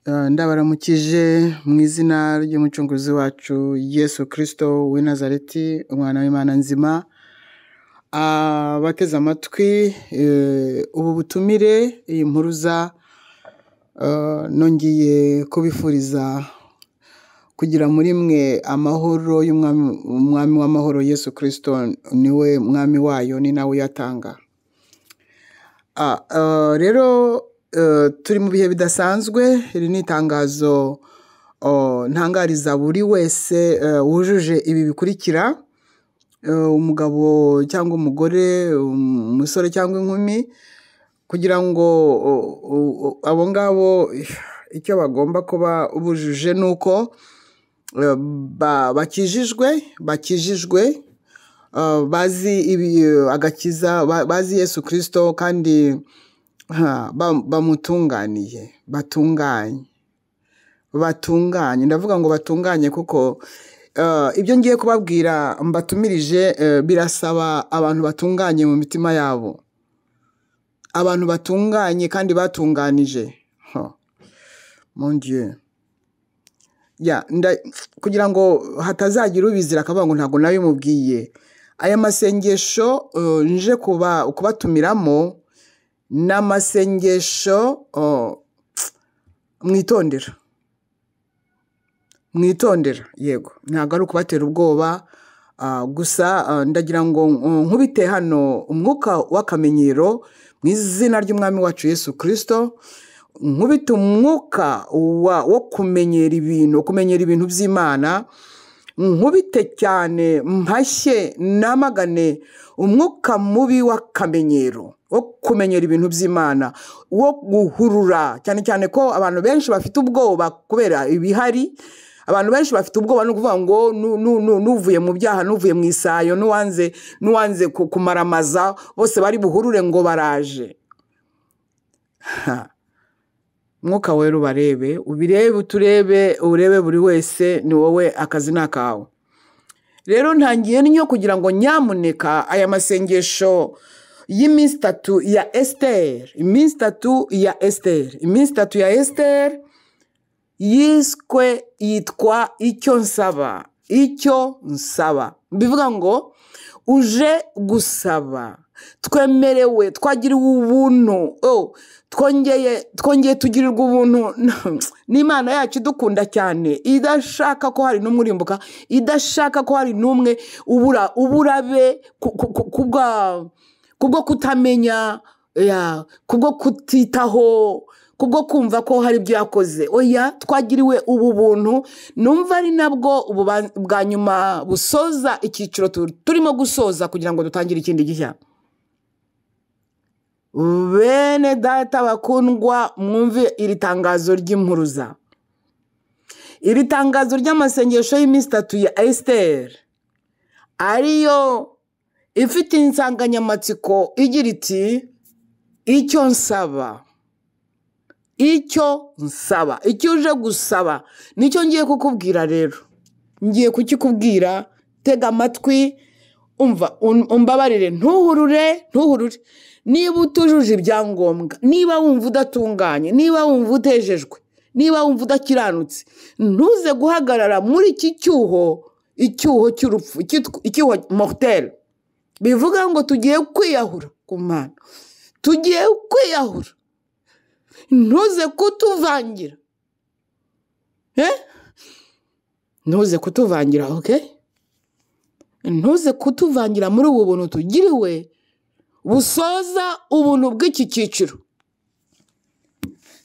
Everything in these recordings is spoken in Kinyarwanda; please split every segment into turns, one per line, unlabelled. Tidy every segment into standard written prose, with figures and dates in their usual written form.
Ndabaramukije mu izina ry'umucunguzi wacu Yesu Kristo w'i Nazareti, umwana w'Imana nzima. Bateze amatwi ubu butumire, iyi mpuruza, nongeye kubifuriza kugira muri mwe amahoro y'umwami w'amahoro Yesu Kristo, niwe mwami wayo, ni nawe uyatanga. Rero turi mu bihe bidasanzwe. Iri ni itangazo ntangariza buri wese wujuje ibi bikurikira: umugabo cyangwa umugore, umusore cyangwa inkumi, kugira ngo abo ngabo icyo bagomba kuba bujuje ni uko bakijijwe, bazi agakiza, bazi Yesu Kristo, kandi bamutunganiye, batunganye. Ndavuga ngo batunganye kuko ibyo ngiye kubabwira mbatumirije birasaba abantu batunganye mu mitima yabo, abantu batunganye kandi batunganije. Mon Dieu. Kugira ngo hatazagira ubizira akavuga ngo ntabwo nabimubwiye, aya masengesho nje kubatumiramo n'amasengesho mwitondera, yego, ntabwo ari ukubatera ubwoba gusa. Ndagira ngo nkubite hano umwuka w'akamenyero mu izina ry'umwami wacu Yesu Kristo, nkubite umwuka wo kumenyera ibintu by'Imana, nkubite cyane, mpashye namagane umwuka mubi w'akamenyero wo kumenyera ibintu by'Imana, wo guhurura, cyane cyane ko abantu benshi bafite ubwoba kubera ibihari. Abantu benshi bafite ubwoba no kuvuga ngo nuvuye mu byaha, nuvuye mu isayo, nuwanze kumaramaza, bose bari buhurure ngo baraje. Mwuka wera ubarebe, urebe buri wese, ni wowe, akazi ni akawe. Rero ntangiye niyo kugira ngo nyamuneka aya masengesho y'iminsi itatu ya Esther, iminsi itatu ya Esther yitwa icyo nsaba. Bivuga ngo uje gusaba, twemerewe, twagiriwe ubuntu, twongeye tugirirwa ubuntu n'Imana yacu idukunda cyane, idashaka ko hari n'umwe urimbuka, idashaka ko hari n'umwe uburabe kubwo kutamenya, kubwo kutitaho, kubwo kumva ko hari ibyo yakoze. Oya, twagiriwe ubu buntu. Numva ari nabwo bwa nyuma busoza icyiciro turimo gusoza kugira ngo dutangire ikindi gishya. Bene data bakundwa, mwumve iri tangazo ry'impuruza, iri tangazo ry'amasengesho y'iminsi itatu ya Esther, ariyo ifite insanganyamatsiko igira iti icyo nsaba. Icyo uje gusaba nicyo ngiye kukubwira. Rero ngiye kukikubwira, tega amatwi, umva, umbabarire, ntuhurure. Niba utujuje ibyangombwa, niba wumva udatunganye, niba wumva utejejwe, niba wumva udakiranutse, ntuze guhagarara muri iki icyuho cy'urupfu, icyuho mortel. Bivuga ngo tugiye kwiyahura ku Mana, tugiye kwiyahura. Ntuze kutuvangira, ntuze kutuvangira, okay? Ntuze kutuvangira muri ubu buntu tugiriwe busoza ubuntu bw'iki cyiciro.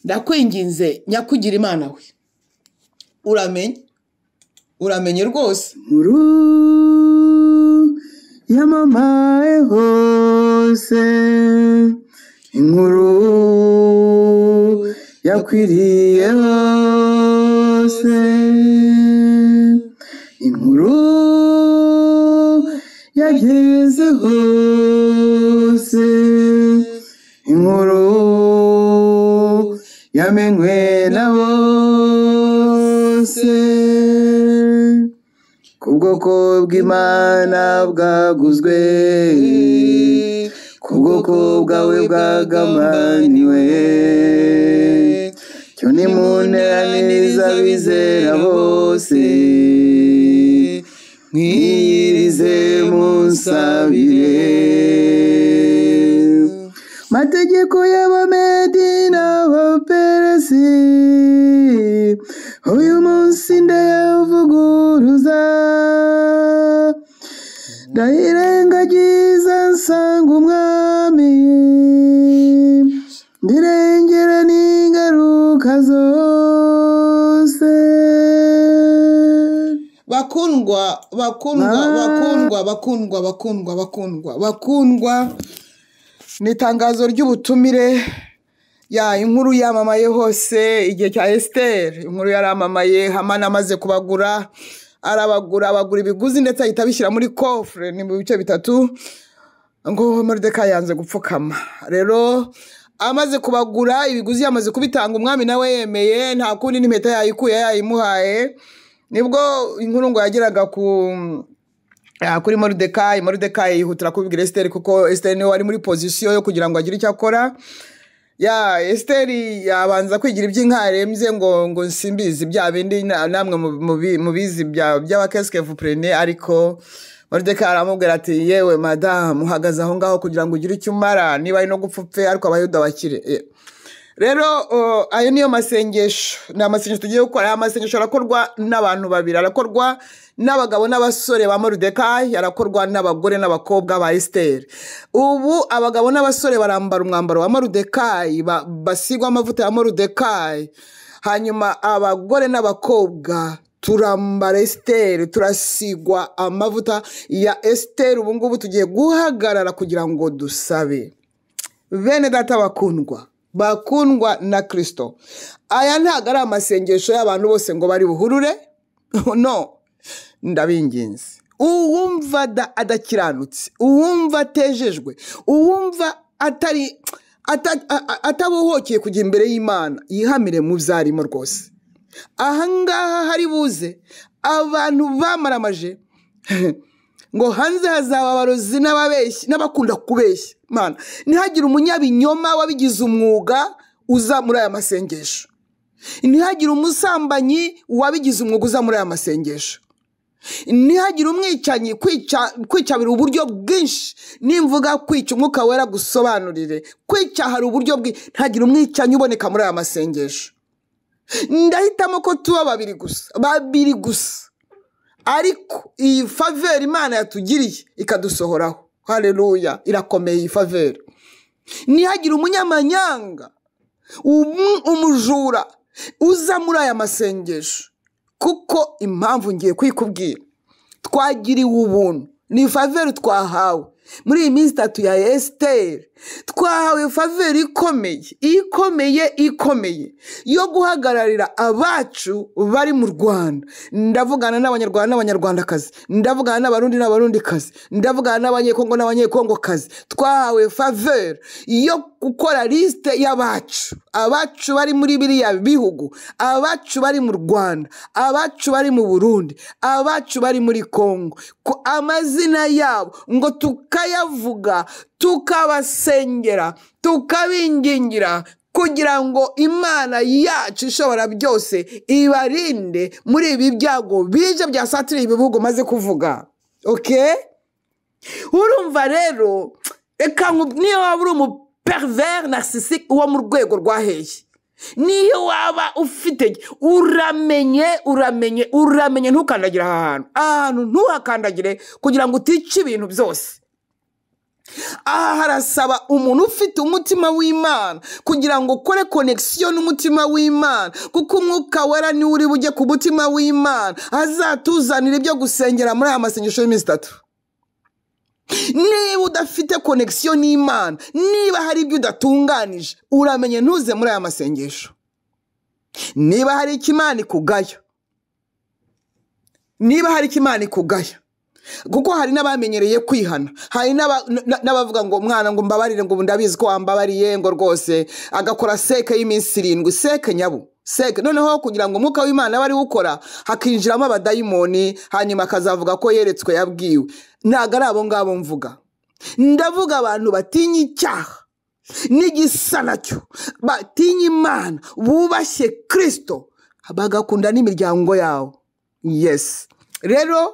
Ndakwinginze nyakugira Imana we, uramenye rwose.
Nkuru yamamaye hose, inkuru yakwiriye hose, inkuru yageze hose, inkuru yamenywe na bose. Ku bwoko bw'Imana bwaguzwe, ku bwoko bwawe bwagamaniwe, cyo nimunteraniriza abizera bose mwiyirize munsabire. Mategeko y'Abamedi n'Abaperesi uyu munsi ndayavuguruza, ndayirengagiza nsanga umwami, ndirengera n'ingaruka zose.
Bakundwa, ni itangazo ry'ubutumire. Inkuru yamamaye hose igihe cya Esiteri. Inkuru yaramamaye, Hamani amaze kubagura, abagura ibiguzi ndetse ahita abishyira muri kofure, ni mu bice bitatu, ngo Moridekayi yanze gupfukama. Rero amaze kubagura ibiguzi, yamaze kubitanga, umwami nawe yemeye, nta kundi n'impeta yayikuye yayimuhaye. Nibwo inkuru ngo yageraga kuri Moridekayi. Moridekayi yihutira kubibwira Esiteri, kuko Esiteri niwe wari muri pozisiyo yo kugira ngo agire icyo akora. Esiteri yabanza kwigira iby'inkarembye ngo nsimbizi bya bindi namwe mubizi by'abakeske vous prenez, ariko Moridekayi aramubwira ati yewe madamu, uhagaze aho ngaho kugira ngo ugire icyo umara, niba ari no gupfupfe ariko abayuda bakire. Rero ayo niyo masengesho, ni amasengesho tugiye gukora. Aya masengesho arakorwa n'abantu babiri, arakorwa n'abagabo n'abasore ba Moridekayi, arakorwa n'abagore n'abakobwa ba Esiteri. Ubu abagabo n'abasore barambara umwambaro wa Moridekayi, basigwa amavuta ya Moridekayi, hanyuma abagore n'abakobwa turambara Esiteri, turasigwa amavuta ya Esiteri. Ubu ngubu tugiye guhagarara kugira ngo dusabe. Bene data bakundwa na Kristo, aya ntago ari amasengesho y'abantu bose ngo bari buhurure. No, ndabinginze, uwumva adakiranutse, uwumva atejejwe, uwumva atabohokeye kujya imbere y'Imana, yihamire mu byarimo rwose. Ahangaha hari buze abantu bamaramaje ngo hanze hazaba abarozi n'ababeshyi n'abakunda kubeshya. Mana, ntihagire umunyabinyoma wabigize umwuga uza muri aya masengesho. Ntihagire umusambanyi wabigize umwuga uza muri aya masengesho. Ntihagire umwicanyi kwicabira uburyo bwinshi. Nimvuga kwica, Umwuka Wera gusobanurire kwica hari uburyo bwinshi. Ntihagire umwicanyi uboneka muri aya masengesho. Ndahitamo ko tuba babiri gusa, ariko iyi faveri Imana yatugiriye ikadusohoraho. Haleluya, irakomeye iyi faveri. Ntihagire umunyamanyanga, umujura uza muri aya masengesho, kuko impamvu ngiye kwikubwira, twagiriwe ubuntu, ni faveri twahawe muri iyi minsi 3 ya Esiteri. Twahawe faveri ikomeye yo guhagararira abacu bari mu Rwanda. Ndavugana n'Abanyarwanda n'Abanyarwandakazi, ndavugana n'Abarundi n'Abarundikazi, ndavugana n'Abanyekongo n'Abanyekongokazi. Twahawe faveri yo gukora liste y'abacu, abacu bari muri biriya bihugu, abacu bari mu Rwanda, abacu bari mu Burundi, abacu bari muri Kongo, ko amazina yabo ngo tukayavuga, tukabasengera, tukabingingira, kugira ngo Imana yacu ishobora byose ibarinde muri ibi byago bije byasatiriye ibihugu maze kuvuga. Okay? Urumva rero, niyo waba uri umupervers narcissiste wo mu rwego rwaheye, niyo waba ufite, uramenye ntukandagire ahantu ntuhakandagire kugira ngo utice ibintu byose. Aha harasaba umuntu ufite umutima w'Imana kugira ngo ukore connection n'umutima w'Imana, kuko Umwuka Wera niwe uri bujye ku mutima w'Imana, azatuzanira ibyo gusengera muri aya masengesho y'iminsi 3. Niba udafite connection n'Imana, niba hari ibyo udatunganije, uramenye ntuze muri aya masengesho. Niba hari ikimana ikugaya, kuko hari n'abamenyereye kwihana, hari n'abavuga ngo mwana ngo mbabarire, ngo ndabizi ko wambabariye, ngo rwose agakora seke y'iminsi 7, seke nyabu, seke. Noneho kugira ngo Umwuka w'Imana bari gukora, hakinjiramo abadayimoni, hanyuma akazavuga ko yeretswe, yabwiwe. Ntago ari abo ngabo mvuga, ndavuga abantu batinya icyaha. n'igisa nacyo, batinya Imana, bubashye Kristo, bagakunda n'imiryango yawo. Yes, rero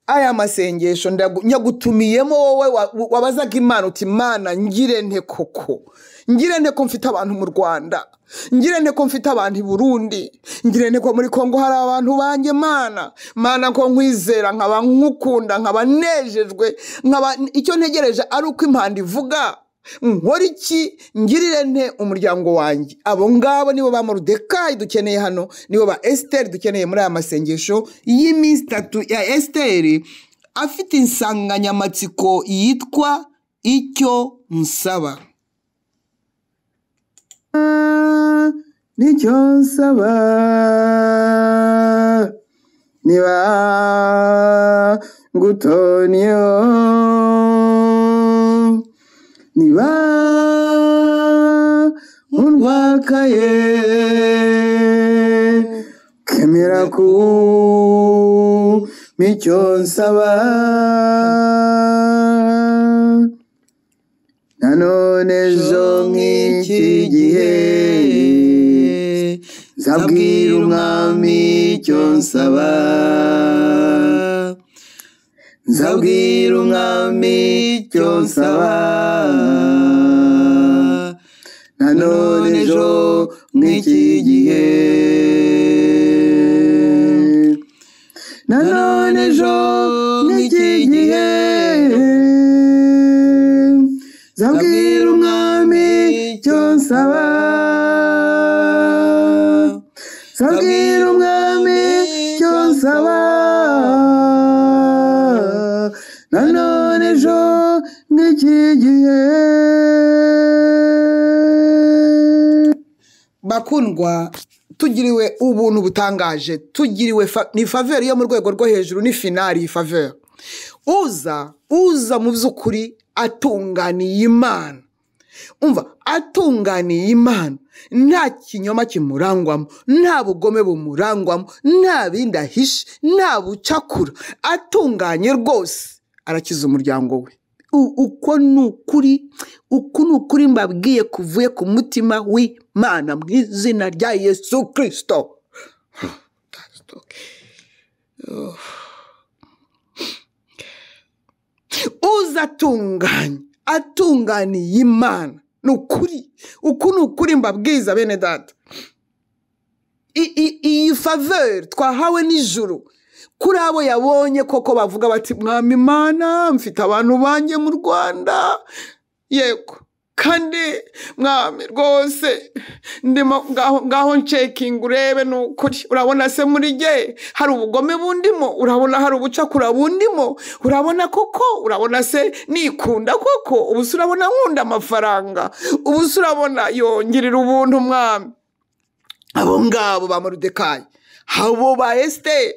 aya masengesho nyagutumiyemo wowe wabazaga Imana uti Imana ngire nte koko, ngire nte ko mfite abantu mu Rwanda, ngire nte ko mfite abantu i Burundi, ngire nte ko muri Kongo hari abantu banjye Mana ko nkwizera, nkaba nkukunda, nkaba nejejwe, nkaba icyo ntegereje ari uko impanda ivuga, nkora iki, ngirire nte umuryango wanjye. Abo ngabo nibo ba Moridekayi dukeneye hano, nibo ba Esiteri dukeneye muri aya masengesho y'iminsi 3 ya Esiteri, afite insanganyamatsiko yitwa icyo nsaba.
Nicyo nsaba niba ngutoniyo, niba undwakaye, kemera ku micyo nsaba. Nanone ejo nk'iki gihe nzabwira umwami icyo nsaba, nzabwira umwami icyo nsaba. Nanone ejo nk'iki gihe, nanone ejo nk'iki gihe nzabwira umwami icyo nsaba, nzabwira umwami icyo nsaba. Nanone ejo nk'iki gihe.
Bakundwa, tugiriwe ubuntu butangaje, tugiriwe ni faveur yo mu rwego rwo hejuru, ni finali faveur. Uza mu by'ukuri atunganiye Imana, umva, atunganiye Imana, nta kinyoma kimurangwamo, nta bugome bumurangwamo, nta bindi ahishe, nta bucakura, atunganye rwose, arakiza umuryango we. Uko ni ukuri mbabwiye kuvuye ku mutima w'Imana mu izina rya Yesu Kristo. Uza atunganiye Imana, ni ukuri, uku ni ukuri mbabwiza bene data. Iyi faveur twahawe n'ijuru kuri abo yabonye koko bavuga bati Mwami Imana, mfite abantu banjye mu Rwanda, yego, kandi Mwami rwose ndimo ngaho ncekinga urebe n'ukuri, urabona se muri jye hari ubugome bundimo, urabona hari ubucakura bundimo, urabona koko, urabona se nikunda koko, ubu se urabona nkunda amafaranga, ubu se urabona yongirira ubuntu Mwami. Abo ngabo ba Moridekayi, abo ba Esiteri,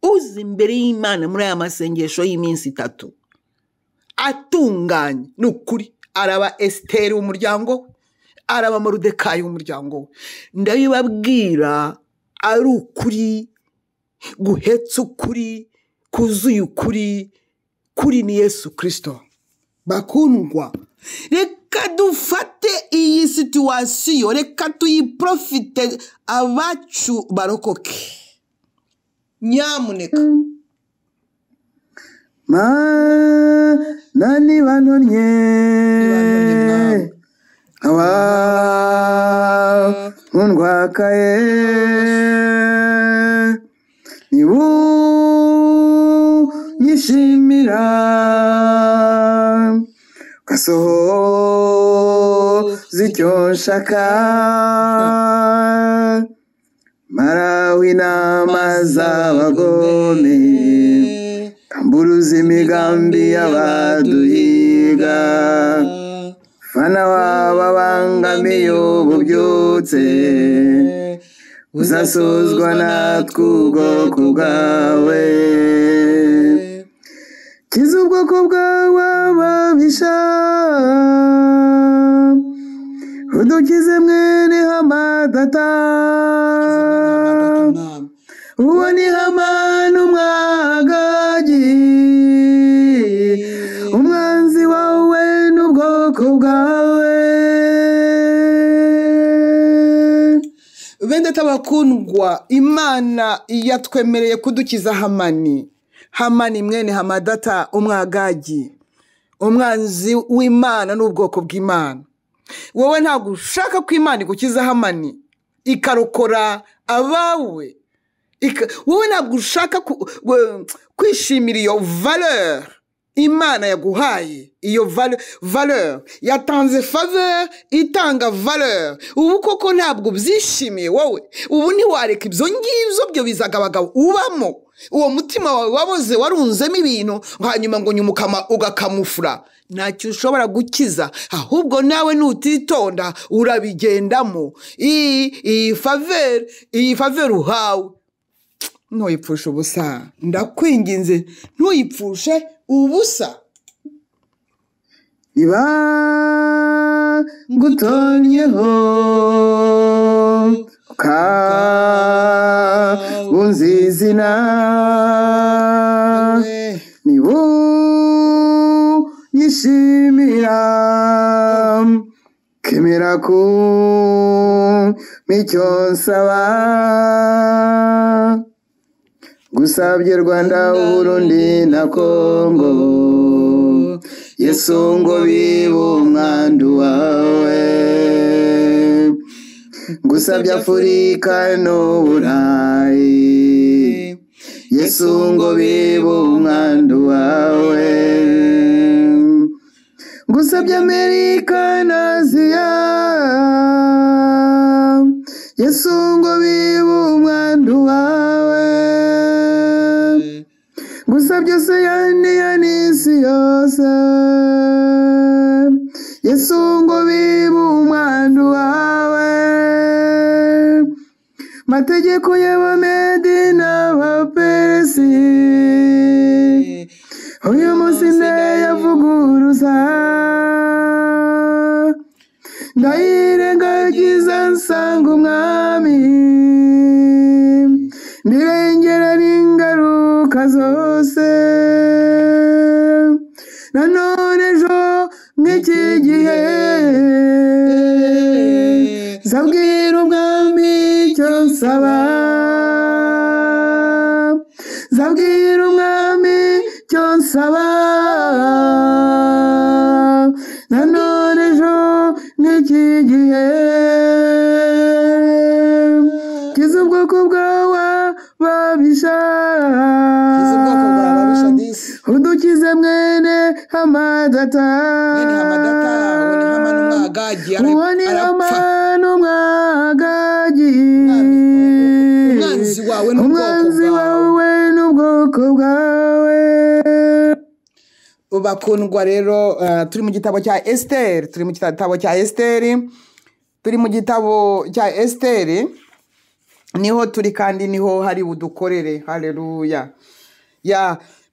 uzi imbere y'Imana muri aya masengesho y'iminsi 3 atunganye, ni ukuri, araba Esiteri w'umuryango we, araba Moridekayi w'umuryango we. Ndabibabwira ari ukuri, guhetsa ukuri, kuzuye ukuri, kuri ni Yesu Kristo. Bakundwa, reka dufate iyi situwasiyo, reka tuyiprofite, abacu barokoke. Nyamuneka.
Mana nibanonye, aba undwakaye, nibunyishimira, gasohoza icyo nshaka, maraho inama z'abagome, kamburuza imigambi y'abaduhiga, fana wababangamiye ububyutse, uzasozwa natwe ubwoko bwawe. Kiza ubwoko bwawe ababisha, udukize mwene Hamadata, uwo ni Hamani umwagagi, umwanzi wawe n'ubwoko
bende tabakundwa, Imana yatwemereye kudukiza Hamani mwene Hamadata umwagagi, umwanzi w'Imana n'ubwoko bw'Imana. Wowe ntabwo ushaka ko Imana igukiza Hamani ikarokora abawe, wowe ntabwo ushaka kwishimira iyo valeur Imana yaguhaye, iyo valeur yatanze faveur, itanga valeur. Ubu koko ntabwo byishimiye wowe, ubu ntiwareka ibyo ngibyo byo bizagabagabo ubamo. Uwo mutima wawe waboze warunzemo ibintu, hanyuma ngo nyuma ugakamufura. Ntacyo ushobora gukiza, ahubwo nawe nutitonda urabigendamo. Iyi faveur uhawe ntuyipfushe ubusa, ndakwinginze ntuyipfushe ubusa.
Niba ngutonyeho ukabunza izina, niba unyishimira kemera kumicyo nsaba, gusabye Rwanda, Burundi na Kongo, Yesu ngo bibe umwandu wawe. Gusabye Afurika n'Uburayi, Yesu ngo bibe umwandu wawe. Gusabye Amerika na Aziya, Yesu ngo bibe umwandu wawe. Gusabye Siyani ya n'isi yose, Yesu ngo bibe umwandu wawe. Mategeko y'Abamedi n'Abaperesi, uyu munsi ndayavuguruza, ndayirengagiza nsanga umwami, ndirengera n'ingaruka zose. Nanone ejo nk'iki gihe zabwira umwami icyo nsaba, zabwira umwami icyo nsaba. Nanone ejo nk'iki gihe kiza ubwoko bwawe babisha, udukize mwene Hamadata, uwo ni Hamani umwagagi, umwanzi wawe n'ubwoko bwawe.
Bakundwa rero, turi mu gitabo cya Esteri, niho turi kandi niho hari budukorere. Haleluya.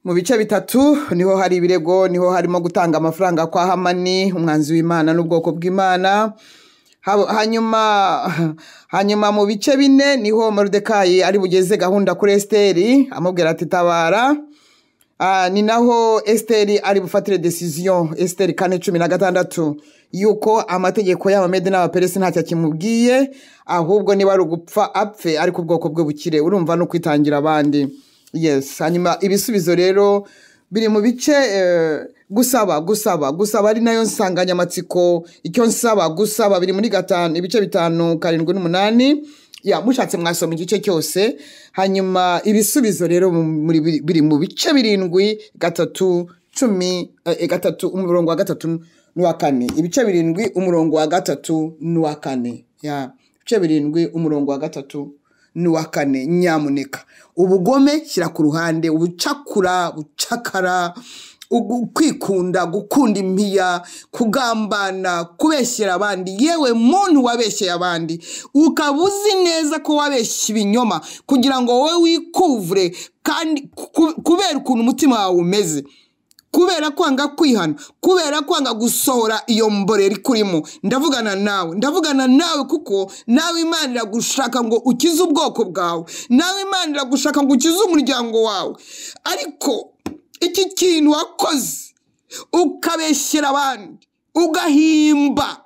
Mu bice bitatu niho hari ibirego, niho harimo gutanga amafaranga kwa Hamani umwanzi w'Imana n'ubwoko bw'Imana. Hanyuma mu bice bine niho Moridekayi ari bugeze gahunda kuri Esteri, amubwira ati tabara. Ni naho Esteri ari bufatire decision, Esteri 4:16, yuko amategeko y'Abamedi n'Abaperesi ntacyo kimubwiye, ahubwo niba ari ugupfa apfe ariko ubwoko bwe bukire. Urumva no kwitangira abandi. Yes. Hanyuma ibisubizo rero biri mu bice gusaba ari nayo nsanganyamatsiko. Icyo nsaba gusaba biri muri ibice 5, 7 n'8. Mushatse mwasoma igice cyose. Hanyuma ibisubizo rero biri mu bice 7, 3, 10, umurongo wa 3 n'uwa 4. Ibice 7 umurongo wa 3 n'uwa 4. Ibice 7 umurongo wa 3 n'uwa 4. Nyamuneka ubugome shyira ku ruhande, bucakara, kwikunda, gukunda impiya, kugambana, kubeshyera abandi. Yewe muntu wabeshyeye abandi ukaba uzi neza ko wabeshye ibinyoma kugira ngo wowe wikuvure, kandi kubera ukuntu umutima wawe umeze, kubera kwanga kwihana, kubera kwanga gusohora iyo mborera ikurimo. Ndavugana nawe kuko nawe Imana iragushaka ngo ukize ubwoko bwawe, nawe Imana iragushaka ngo ukize umuryango wawe. Ariko iki kintu wakoze ukabeshyera abandi, ugahimba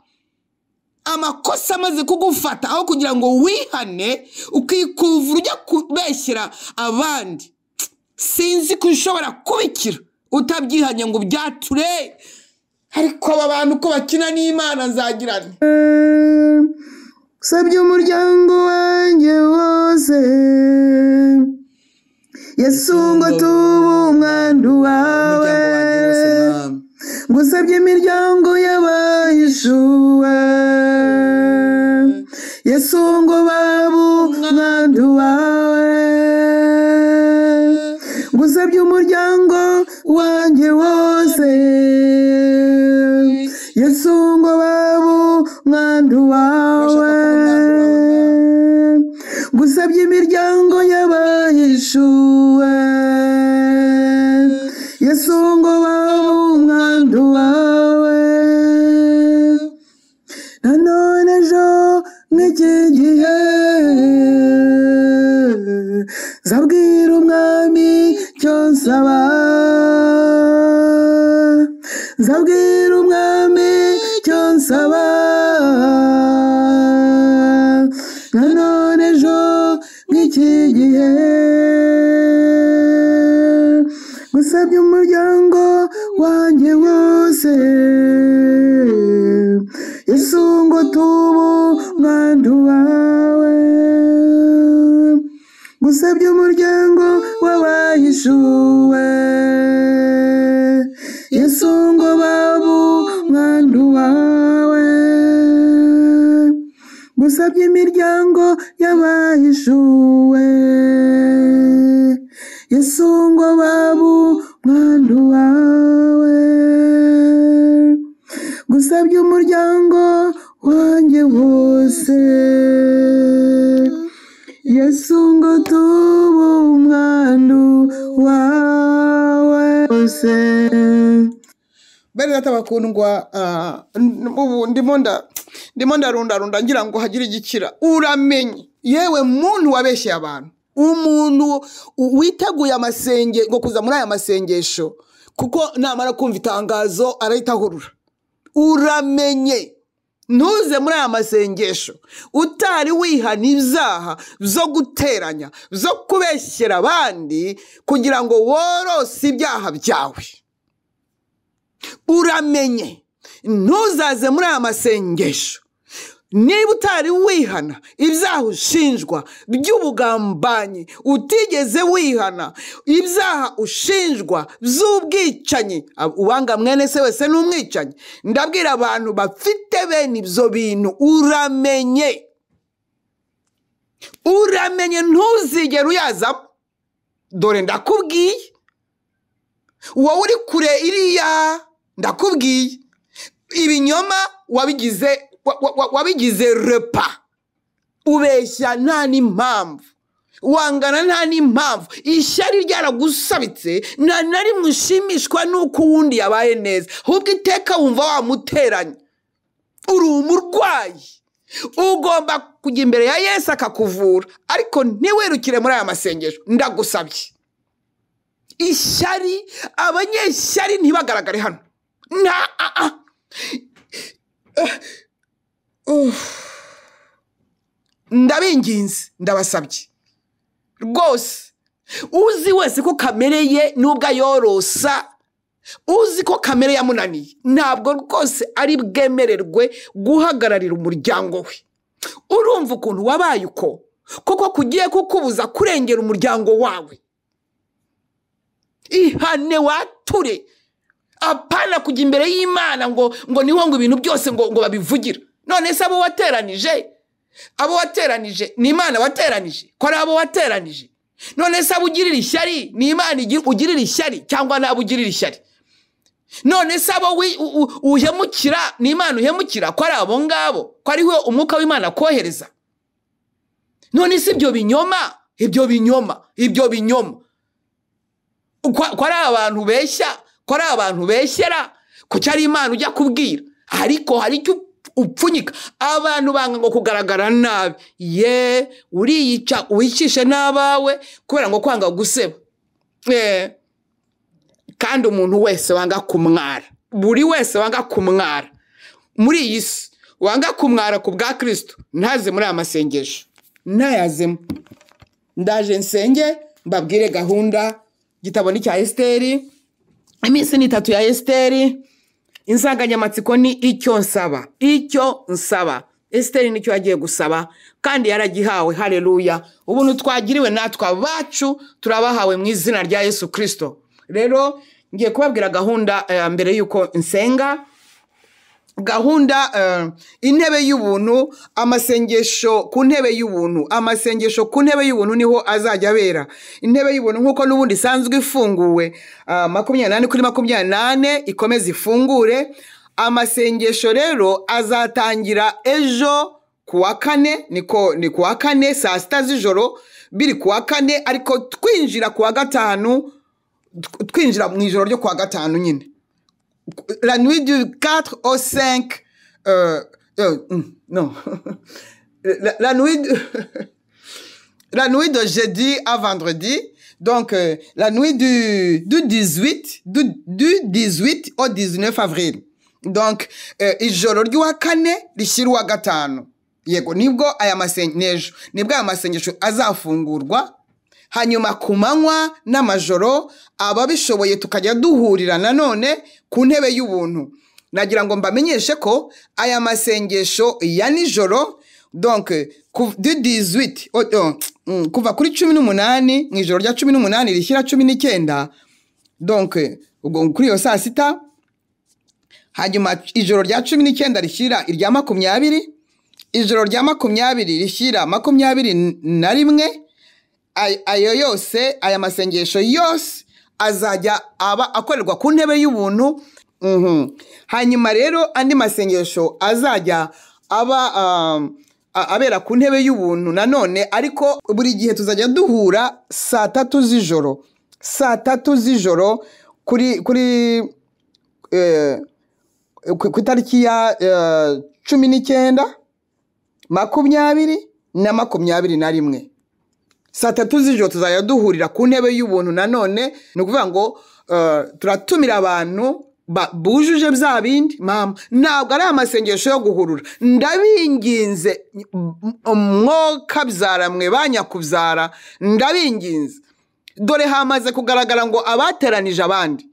amakosa amaze kugufata aho kugira ngo wihane ukikuvura ujya kubeshyira abandi, sinzi ko ushobora kubikira utabyihanye ngo byature. Ariko aba bantu ko bakina n'Imana nzagirane.
Usabye umuryango wanjye wose, Yesu ngo tuba umwandu wawe. Ngusabye imiryango y'abahishuwe, Yesu ngo babe umwandu wawe. Ngusabye umuryango wanjye wose, Yesu ngo babe umwandu wawe. Ngusabye imiryango y'abahishuwe, Yesu ngo babe umwandu wawe. Nanone ejo nk'iki gihe nzabwira umwami icyo nsaba, nzabwira umwami icyo nsaba. Nanone ejo nk'iki gihe ngusabye umuryango wanjye wose, Yesu ngo tuba umwandu wawe. Ngusabye umuryango w'abahishuwe, Yesu ngo babe umwandu wawe. Ngusabye imiryango y'abahishuwe, Yesu ngo babe umwandu wawe. Ngusabye umuryango wanjye wose, Yesu ngo tuba umwandu wawe wose.
Bene data bakundwa, ubu ndimo ndarunda ngira ngo hagire igikira. Uramenye yewe muntu wabeshye abantu, umuntu witeguye amasenge ngo kuza muri aya masengesho kuko namara kumva itangazo arahitahurura. Uramenye ntuze muri aya masengesho utari wihana ibyaha byo guteranya, byo kubeshyera abandi kugira ngo worose ibyaha byawe. Uramenye ntuzaze muri aya masengesho niba utari wihana ibyaha ushinjwa by'ubugambanyi, utigeze wihana ibyaha ushinjwa by'ubwicanyi. Uwanga mwene se wese n'umwicanyi. Ndabwira abantu bafite bene ibyo bintu, uramenye ntuzigere uyazamo. Dore ndakubwiye, wowe uri kure iriya, ndakubwiye ibinyoma wabigize repa, ubeshya nta n'impamvu, wangana nta n'impamvu, ishyari ryaragusabitse, nta na rimwe ushimishwa n'uko uwundi yabaye neza, ahubwo iteka wumva wamuteranya. Uri umurwayi, ugomba kujya imbere ya Yesu akakuvura, ariko ntiwirukire muri aya masengesho. Ndagusabye ishyari, abanyeshyari ntibagaragare hano. Ndabinginze, ndabasabye rwose, uzi wese ko kamere ye nubwo ayorosa, uzi ko kamere yamunaniye, ntabwo rwose ari bwemererwe guhagararira umuryango we. Urumva ukuntu wabaye uko koko kugiye kukubuza kurengera umuryango wawe. Ihane wature, apana kujya imbere y'Imana ngo niho ngo ibintu byose ngo babivugira. None se abo wateranije ni Imana wateranije? Ko ari abo wateranije? None se abo ugirira ishyari ni Imana ugirira ishyari cyangwa nabo ugirira ishyari? None se abo uhemukira ni Imana uhemukira? Ko ari abo ngabo, ko ari we umwuka w'Imana kohereza? None se ibyo binyoma ko ari abantu beshya, ko ari abantu beshyera, ko cyari Imana ujya kubwira? Ariko hari icyo upfunyika. Abantu banga ngo kugaragara nabi, uriyica uwicishe n'abawe kubera ngo kwanga guseba. Kandi umuntu wese wanga kumwara, buri wese wanga kumwara muri iyi si, wanga kumwara ku bwa Kristo ntaze muri aya masengesho, ntayazemo. Ndaje nsenge mbabwire gahunda igitabo ni cya Esiteri, iminsi ni 3 ya Esiteri. Insanganyamatsiko ni icyo nsaba. Esiteri nicyo yagiye gusaba kandi yaragihawe. Haleluya! Ubuntu twagiriwe natwe abacu turabahawe mu izina rya Yesu Kristo. Rero ngiye kubabwira gahunda mbere yuko nsenga. Gahunda intebe y'ubuntu, amasengesho ku ntebe y'ubuntu. Amasengesho ku ntebe y'ubuntu niho azajya abera. Intebe y'ubuntu nkuko n'ubundi isanzwe ifunguwe 28 kuri 28 ikomeza ifungure. Amasengesho rero azatangira ejo kuwa 4, ni kuwa 4 saa 6 z'ijoro, biri kuwa 4 ariko twinjira kuwa 5, twinjira mu ijoro ryo kuwa 5 nyine. La nuit du 4 au 5 non la nuit de jeudi à vendredi, donc la nuit du 18 au 19 avril. Donc ijoro ry'uwa 4 rishyirwa 5. Yego nibwo aya masengesho azafungurwa. Hanyuma ku manywa n'amajoro ababishoboye tukajya duhurira nanone ku ntebe y'ubuntu. Nagira ngo mbamenyeshe ko aya masengesho ya nijoro, donc du 18 kuva kuri 18 mu ijoro rya 18 rishyira 19, donc ubwo kuri yo saa 6. Hanyuma ijoro rya 19 rishyira irya 20, ijoro rya 20 rishyira 21. Ayo yose, aya masengesho yose azajya aba akorerwa ku ntebe y'ubuntu. Hanyuma rero andi masengesho azajya aba abera ku ntebe y'ubuntu nanone, ariko buri gihe tuzajya duhura saa 3 z'ijoro. Saa 3 z'ijoro ku itariki ya 19, 20 na 21. Saa 3 z'ijoro tuzajya duhurira ku ntebe y'ubuntu nanone. Ni ukuvuga ngo turatumira abantu bujuje bya bindi. Mama, ntabwo ari amasengesho yo guhurura. Ndabinginze mwoka byara mwe banyakubyara, ndabinginze. Dore hamaze kugaragara ngo abateranije abandi.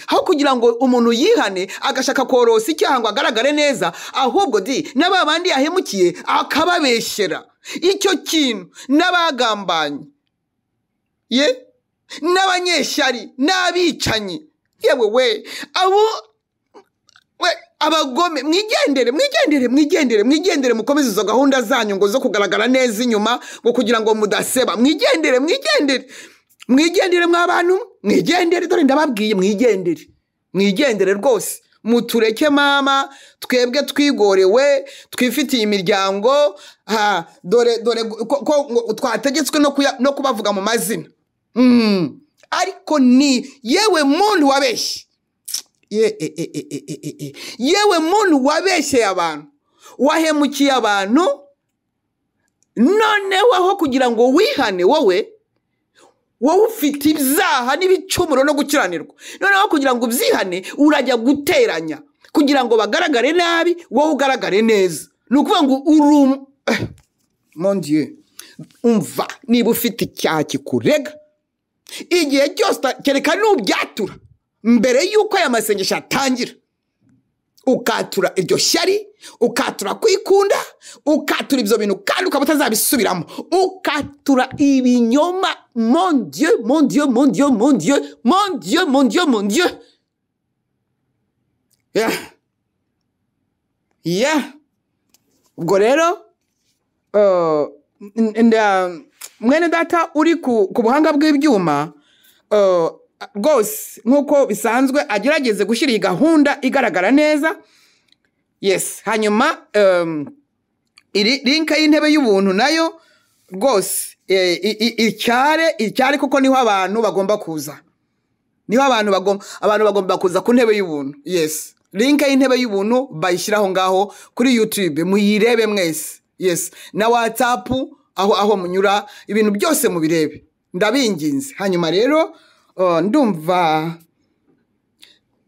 Aho kugira ngo umuntu yihane agashaka korosa icyaha ngo agaragare neza, ahubwo n'ababandi yahemukiye akababeshyera. Icyo kintu n'abagambanye, n'abanyeshyari, n'abicanyi, yewe abagome, mwigendere mukomeze izo gahunda zanyu ngo zo kugaragara neza inyuma ngo kugira ngo mudaseba. Mwigendere mw'abantu, mwigendere. Dore ndababwiye, mwigendere rwose. Mutureke mama, twebwe twigorewe, twifitiye imiryango. Dore ko twategetswe no kubavuga mu mazina. Ariko ni yewe muntu wabeshye, yewe muntu wabeshye abantu, wahemukiye abantu. Noneho aho kugira ngo wihane, wowe ufite ibyaha n'ibicumuro no gukiranirwa, noneho kugira ngo ubyihane urajya guteranya kugira ngo bagaragare nabi, wowe ugaragare neza. Ni ukuvuga ngo mon Dieu, umva, niba ufite icyaha kikurega, igihe cyose kereka n'ubyatura mbere y'uko aya masengesho atangira, ukatura iryo shyari, ukatura kwikunda, ukatura ibyo bintu kandi ukaba utazabisubiramo, ukatura ibinyoma. Mon Dieu, mon Dieu, mon Dieu, mon Dieu, mon Dieu, mon Dieu, mon Dieu. Ubwo rero mwene data uri ku buhanga bw'ibyuma, rwose nk'uko bisanzwe agerageze gushyira iyi gahunda igaragara neza. Yes, hanyuma iri link y'intebe y'ubuntu nayo rwose icyare kuko niho abantu bagomba kuza. Niho abantu bagomba kuza ku ntebe y'ubuntu. Yes, link y'intebe y'ubuntu bayishyiraho ngaho kuri YouTube, muyirebe mwese. Yes, na WhatsApp aho munyura ibintu byose mubirebe, ndabinginze. Hanyuma rero ndumva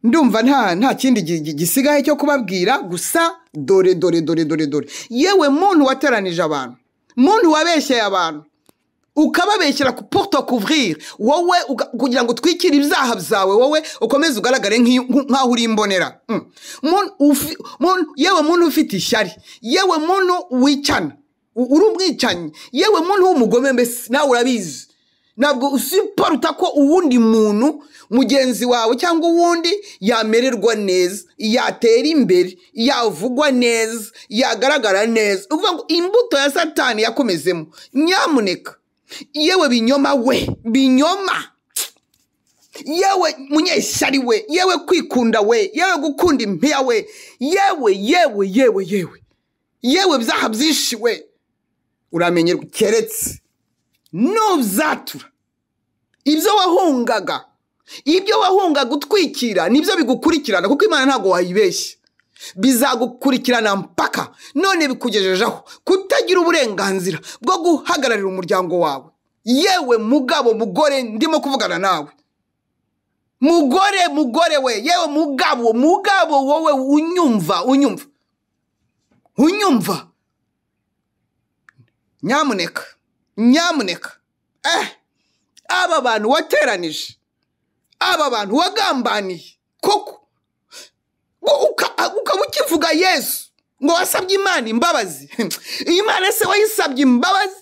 ndumva nta kindi gisigaye cyo kubabwira, gusa dore yewe muntu wateranije abantu, muntu wabeshyeye abantu ukababeshyera ku porte couvrir, wowe kugira ngo twikire ibyaha byawe, wowe ukomeze ugaragare nk'aho uri imbonera. Yewe muntu ufite ishyari, yewe muntu wicana, uri umwicanyi, yewe muntu w'umugome, mbese nawe urabizi. Ntabwo usiparuta ko uwundi muntu mugenzi wawe cyangwa uwundi yamererwa neza, yatera imbere, yavugwa neza, yagaragara neza. Uvuga ngo imbuto ya Satani yakomezemo. Nyamuneka yewe binyoma we, binyoma, yewe munyeshyari we, yewe kwikunda we, yewe gukunda impiya we, yewe byaha byinshi we, uramenyerwa. Keretse nuzatura ibyo wahungaga utwikira nibyo bigukurikirana, kuko Imana ntabwo wayibeshya, bizagukurikirana mpaka none bikugejejeho kutagira uburenganzira bwo guhagararira umuryango wawe. Yewe mugabo, mugore, ndimo kuvugana nawe, mugore we, yewe mugabo wowe, unyumva, nyamuneka aba bantu wateranije, aba bantu wagambaniye koko, ukaba ukivuga Yesu ngo wasabye Imana imbabazi. Imana se wayisabye imbabazi?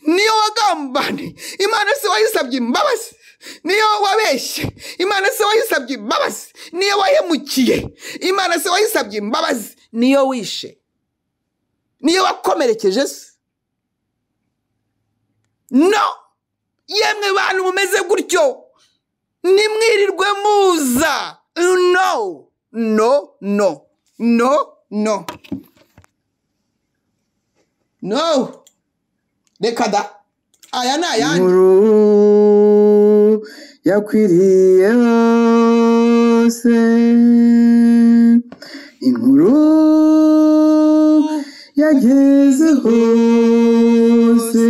Niyo wagambaniye? Imana se wayisabye imbabazi? Niyo wabeshye? Imana se wayisabye imbabazi? Niyo wahemukiye? Imana se wayisabye imbabazi? Niyo wishe? Niyo wakomerekeje se? No, yemwe bantu mumeze gutyo nimwirirwe muza. No, reka da, aya ni ayandi.
Inkuru yakwiriye hose, inkuru yageze hose,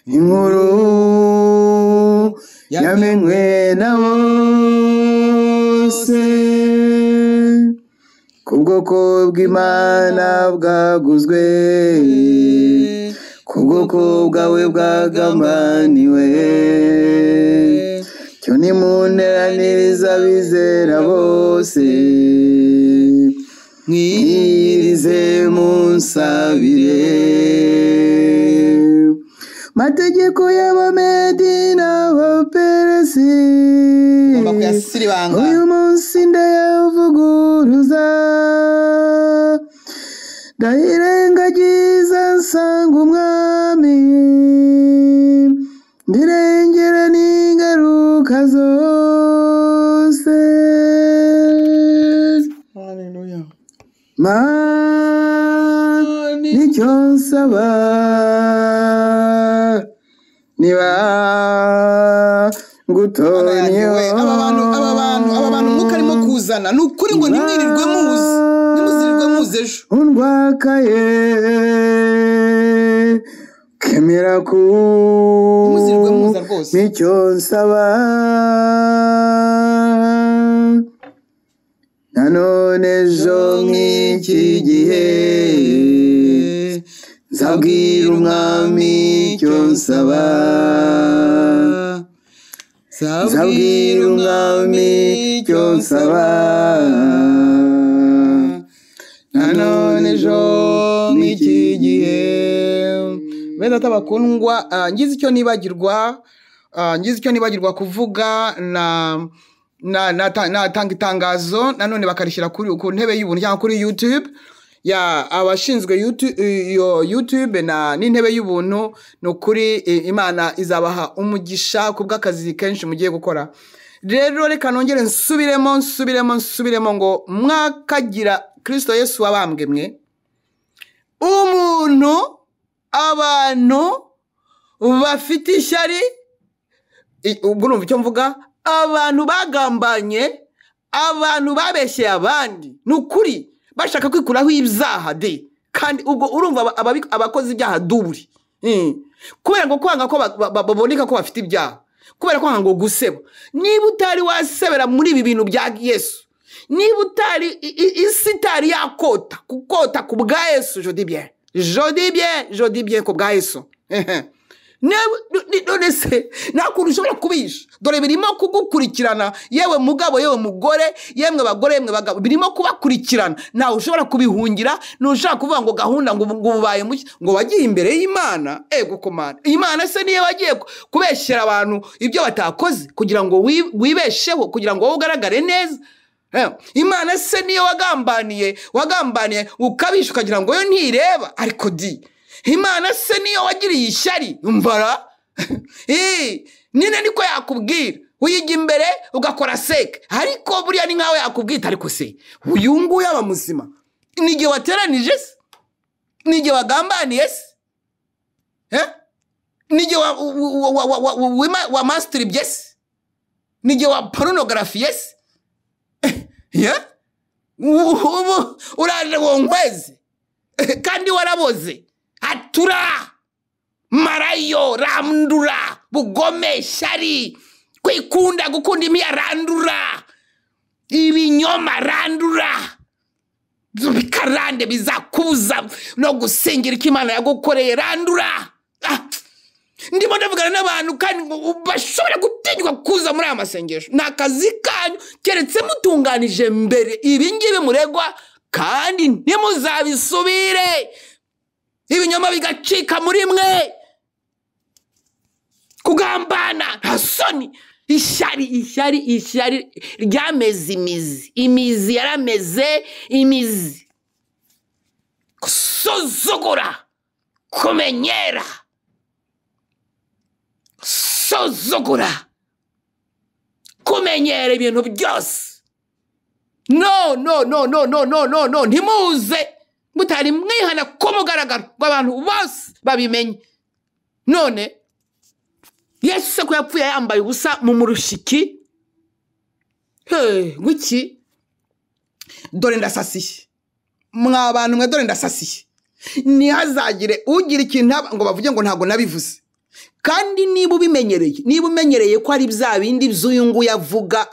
inkuru yamenywe na bose, ku bwoko bw'Imana bwaguzwe, ku bwoko bwawe bwagambaniwe. Cyo nimunteraniriza abizera bose, mwirize munsabire. Mategeko y'Abamedi n'Abaperesi, uyu munsi ndayavuguruza, ndayirengagiza nsanga umwami, ndirengera n'ingaruka zose.
Haleluya.
Nicyo nsaba, niba ngutonyeho.
Aba bantu mwuka arimo kuzana, ni ukuri ngo ntimwirirwe muze ejo.
Undwakaye kemera ku,
ntimuzirwe muza rwose.
nicyo nsaba, nanone ejo nk'iki gihe nzabwira umwami icyo nsaba, nzabwira umwami icyo nsaba, nanone ejo nk'iki gihe.
Bene atabakundwa, ngize icyo nibagirwa kuvuga, natanga itangazo nanone bakarishyira ku ntebe y'ubuntu cyangwa kuri YouTube. Abashinzwe YouTube n'intebe y'ubuntu, ni ukuri Imana izabaha umugisha ku bw'akazi kenshi mugiye gukora. Rero reka nongere nsubiremo ngo mwakagira Kristo Yesu wabambwe mwe, umuntu, abantu bafite ishyari, ubwo urumva icyo mvuga, abantu bagambanye, abantu babeshyeye abandi, ni ukuri bashaka kwikuraho ibyaha de, kandi ubwo urumva abakoze ibyaha duburi, kubera ngo kwanga ko baboneka ko bafite ibyaha. kubera ko ngo guseba. Niba utari wasebera muri ibi bintu bya Yesu, niba utari isi itari yakota kukota ku bwa Yesu, je dis bien ku bwa Yesu. None se nakuntu ushobora kubisha, dore birimo kugukurikirana, yewe mugabo, yewe mugore, yemwe bagore, yemwe bagabo, birimo kubakurikirana. Nawe ushobora kubihungira, nushaka kuvuga ngo gahunda ngo ubaye muke, ngo wagiye imbere y'Imana. Ego komana, Imana se niyo wagiye kubeshyera abantu ibyo batakoze kugira ngo wibesheho, kugira ngo wowe ugaragare neza? Imana se niyo wagambaniye ukabisha ukagira ngo yo ntireba? Ariko Imana se niyo wagiriye ishyari? Umvara nine niko yakubwira, uyijya imbere ugakora seke, ariko buriya ni nkawe yakubwita. Ariko se uyu nguyu aba muzima? Nige wateranije se? Nige wagambaniye se? Nige wa masturbye se? Nige wa pornography se? Ubu uraje wongweze kandi waraboze. Atura, marayo, randura, bugome, shari, kwikunda, gukunda imiya, randura, ibinyoma, randura, bikarande bizakuza no gusengera ko Imana yagukoreye, randura. Ndimo ndavugana n'abantu kandi bashobora gutinywa kuza muri aya masengesho. Ni akazi kanyu keretse mutunganije mbere ibi ngibi muregwa, kandi ntimuzabisubire. Ibinyoma bigacika muri mwe, kugambana nta soni, ishyari ryameze imizi yarameze imizi, gusuzugura, kumenyera, gusuzugura, kumenyera ibintu byose. No, ntimuze mutari mwihana ko mugaragara ngo abantu bose babimenye. None Yesu se ko yapfuye yambaye ubusa mu murushiki? Gwiki, dore ndasasiye mwa bantu mwe, dore ndasasiye. Ntihazagire ugira ikintu ngo bavuge ngo ntago nabivuze. Kandi niba umenyereye ko ari bya bindi by'uyu nguyu avuga,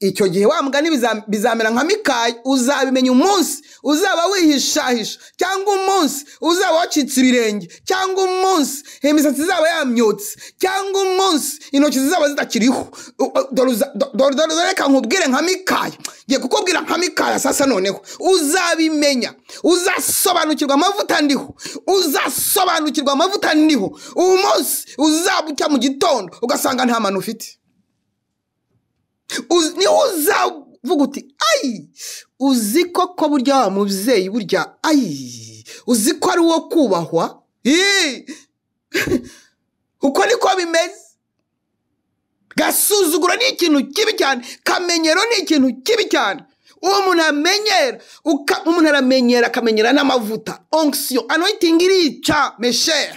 icyo gihe wa mugani bizamera nka Mikaya. Uzabimenya umunsi uzaba wihishahisha, cyangwa umunsi uzaba wacitse ibirenge, cyangwa umunsi imisatsi izaba yamyotse, cyangwa umunsi intoki zizaba zitakiriho. Dore reka nkubwire nka Mikaya, ngiye kukubwira nka Mikaya sasa. Noneho uzabimenya, uzasobanukirwa amavuta ndiho, umunsi uzabucya mu gitondo ugasanga nta manu ufite. Niho uzavuga uti uzi ko burya wa mubyeyi burya uzi ko ari uwo kubahwa. Uko niko bimeze. Gasuzugura ni ikintu kibi cyane, kamenyero ni ikintu kibi cyane. Uwo umuntu aramenyera, akamenyera n'amavuta. Onction, anointing irica mes chers.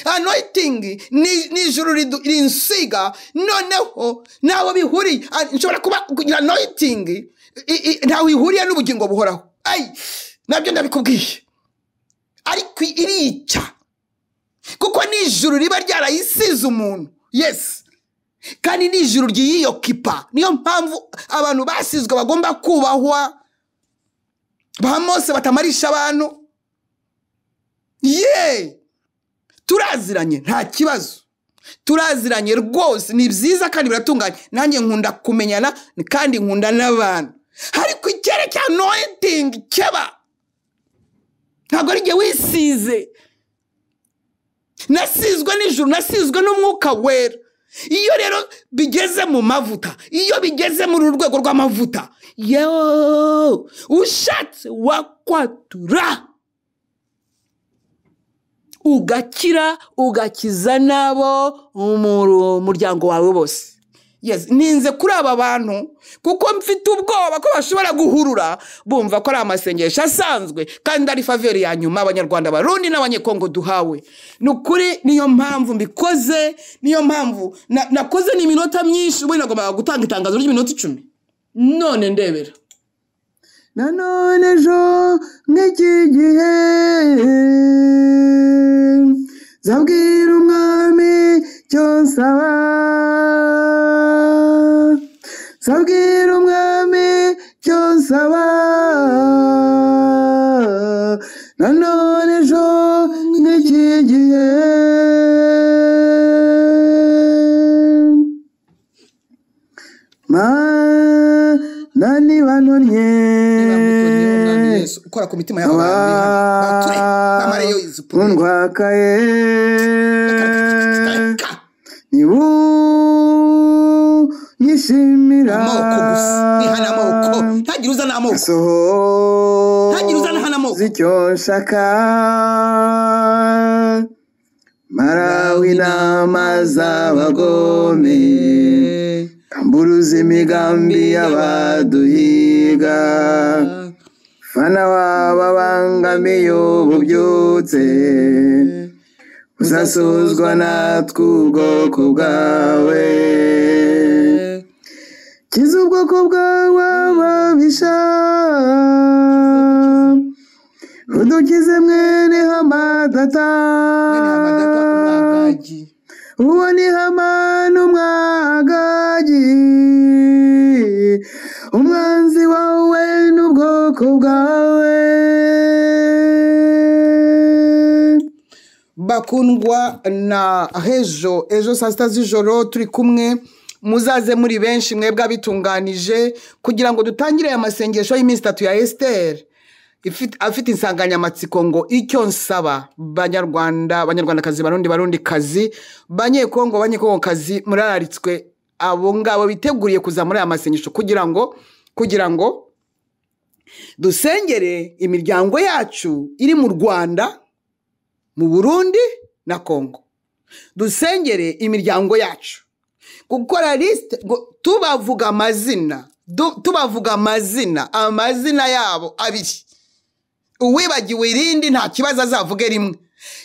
Anointing ni ijuru rinsiga. Noneho nawe bihuriye, nshobora kugira anointing ntawe ihuriye n'ubugingo buhoraho. Nabyo ndabikubwiye. Ariko irica, kuko ni ijuru riba ryarayisize umuntu. Yes, kandi ni ijuru ryiyokipa. Niyo mpamvu abantu basizwe bagomba kubahwa. Ba Mose batamarisha abantu. Turaziranye nta kibazo, turaziranye rwose, ni byiza kandi biratunganye. Nanjye nkunda kumenyana kandi nkunda n'abantu. Ariko icyere cya anointing cyaba ntabwo ari igihe wisize. Nasizwe n'ijuru, nasizwe n'umwuka wera. Iyo rero bigeze mu mavuta, iyo bigeze mu rwego rw'amavuta, ushatse wakwatura, ugakira, ugakiza nabo umuryango wawe bose. Yes, ninze kuri aba bantu kuko mfite ubwoba ko bashobora guhurura bumva ko ari amasengesho asanzwe kandi ari faveri ya nyuma abanyarwanda, Barundi n'abanyekongo duhawe. Nukuri niyo mpamvu mbikoze, niyo mpamvu nakoze ni minota myinshi. Ubu nagomba gutanga itangazo ry'iminota 10. None ndebera.
Nanone ejo nk'iki gihe zabwira umwami cyose sabwira umwami icyo nsaba nanone ejo nk'iki gihe mana niba ntonye
ukora ku mitima y'abantu bamareyo izupu
undwakaye nibu nyishimira
amoko gusa nihana amoko ntagira uzana amoko ntagira uzana hana amoko
zicyo nshaka marawi inama z'abagome kamburuza imigambi y'abaduhiga fana wababangamiye ububyutse uzasuzwa natwe ubwoko bwawe kiza ubwoko bwawe ababisha udukize mwene hamadata uwo ni hamani umwagagi umwanzi wawe n'ubwoko bwawe
bakundwa na ejo saa sita z'ijoro turi kumwe muzaze muri benshi mwebwe abitunganije kugira ngo dutangire aya masengesho y'iminsi 3 ya Esther afite insanganyamatsiko ngo icyo nsaba banyarwandakazi barundi kazi banyekongo kazi murararitswe abo ngabo biteguriye kuza muri aya masengesho kugira ngo dusengere imiryango yacu iri mu Rwanda mu Burundi na Kongo dusengere imiryango yacu gukora liste tubavuga amazina yabo abiri uwibagiwe irindi nta kibazo azavuge rimwe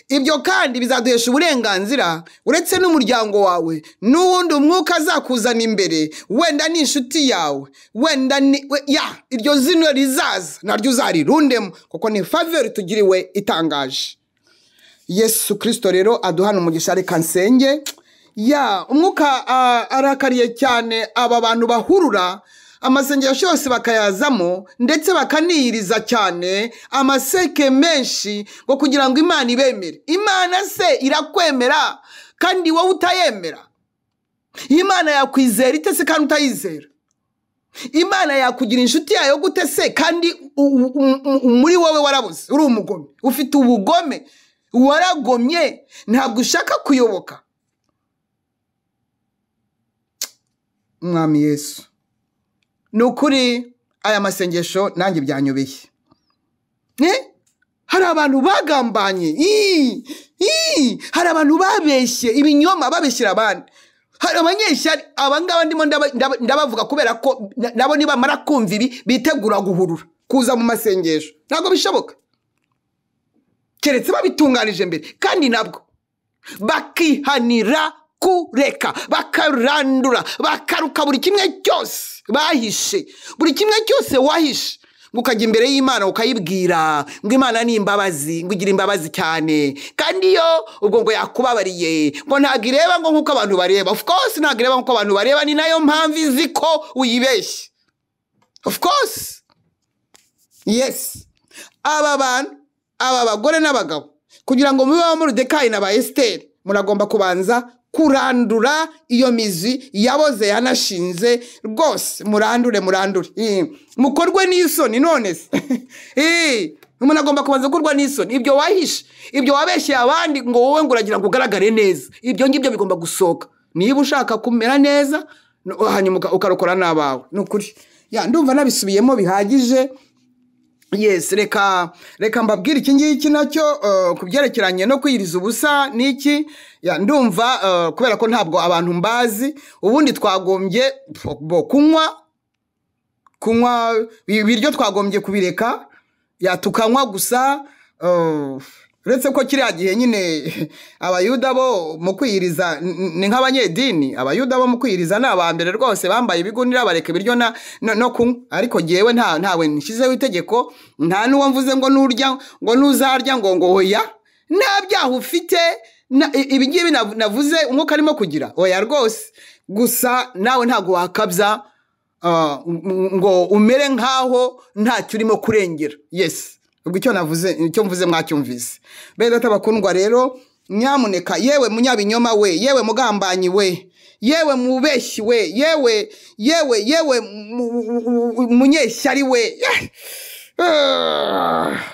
ibyo kandi bizaduhesha uburenganzira uretse n'umuryango wawe n'uwundi umwuka azakuzana imbere wenda ni inshuti yawe wenda iryo zino rizaza naryo uzarirundemo kuko ni favor tugiriwe itangaje Yesu Kristo rero aduhana umugisha reka nsenge umwuka arakariye cyane aba bantu bahurura amasengesho yose bakayazamo ndetse bakaniriza cyane amaseke menshi ngo kugira ngo Imana ibemere. Imana se irakwemera kandi wowe utayemera? Imana yakwizera ite se kandi utayizera? Imana yakugira inshuti yayo gute se kandi muri wowe warabuze uri umugome, ufite ubugome, waragomye, ntabwo ushaka kuyoboka? Mwami Yesu, nukuri aya masengesho nanjye byanyobeye. Hari abantu bagambanye, hari abantu babeshye ibinyoma, babeshyira abandi, hari abanyeshyari. Abangaba ndimo ndabavuga kubera ko nabo niba mara kumva ibi bitegura guhurura kuza mu masengesho. Ntabwo bishoboka keretse babitunganije mbere, kandi nabwo bakihanira kureka, bakarandura, bakaruka buri kimwe cyose bahishe, buri kimwe cyose wahishe, ngo ukajya imbere y'Imana ukayibwira ngo Imana ni imbabazi, ngo igira imbabazi cyane, kandi yo ubwo ngo yakubabariye, ngo ntabwo ireba ngo nk'uko abantu bareba. Of course ntabwo ireba nk'uko abantu bareba, ni nayo mpamvu izi ko uyibeshye. Of course yes, aba bantu, aba bagore n'abagabo, kugira ngo mube Moridekayi na ba Esther, muragomba kubanza kurandura iyo mizi yaboze yanashinze rwose. Murandure mukorwe n'isoni. None se umuntu agomba kubanza gukorwa n'isoni. Ibyo wahishe, ibyo wabeshye abandi ngo wowe ngo uragira ngo ugaragare neza, ibyo ngibyo bigomba gusohoka niba ushaka kumera neza, hanyuma ukarokora n'abawe. Nukuri ndumva nabisubiyemo bihagije. Yes, reka mbabwire iki ngiki nacyo kubyerekeranye no kwiyiriza ubusa niki. Ndumva kubera ko ntabwo abantu mbazi, ubundi twagombye kunywa ibiryo, twagombye kubireka tukanywa gusa. Uretse ko kiriya gihe nyine abayuda bo mu kwiyiriza ni nk'abanyedini. Abayuda bo mu kwiyiriza ni abambere rwose, bambaye ibigunira bareka ibiryo no kunywa. Ariko jyewe ntawe nshyizeho itegeko, nta n'uwo mvuze ngo nurya ngo nuzarya ngo oya. Nta byaha ufite, ibi ngibi navuze umwuka arimo kugira oya rwose. Gusa nawe ntabwo wakabya ngo umere nk'aho ntacyo urimo kurengera. Yes, ubwo icyo mvuze mwacyumvise. Bene data bakundwa rero, nyamuneka yewe munyabinyoma we, yewe mugambanyi we, yewe mubeshyi we, yewe munyeshyari we,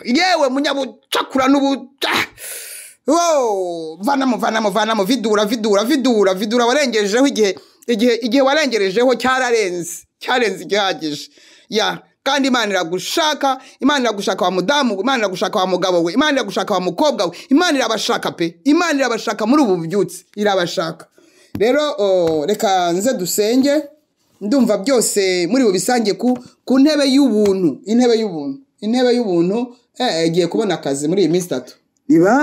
yewe munyabucakura vanamo vidura warengejeho igihe warengerejeho cyarenze igihagije. Kandi Imana iragushaka wa mudamu, Imana iragushaka wa mugabo we, Imana iragushaka wa mukobwa we, Imana irabashaka pe, Imana irabashaka muri ubu bubyutse, irabashaka. Rero reka nze dusenge, ndumva byose muri bubisange ku ntebe y'ubuntu, intebe y'ubuntu igiye kubona akazi muri iyi minsi 3.
Niba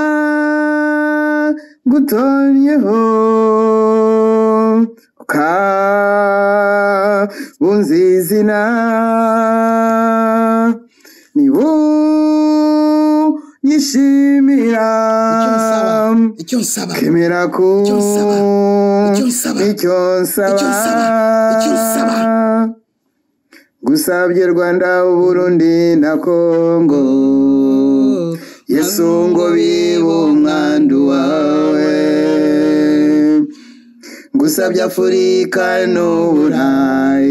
gutonyeho bunzizina nibu nyishimira
icyo nsaba
kemera ko icyo nsaba gusabye Rwanda, Burundi na Kongo, Yesu ngo bibe umwandu wawe. Gusabye Afurika n'Uburayi,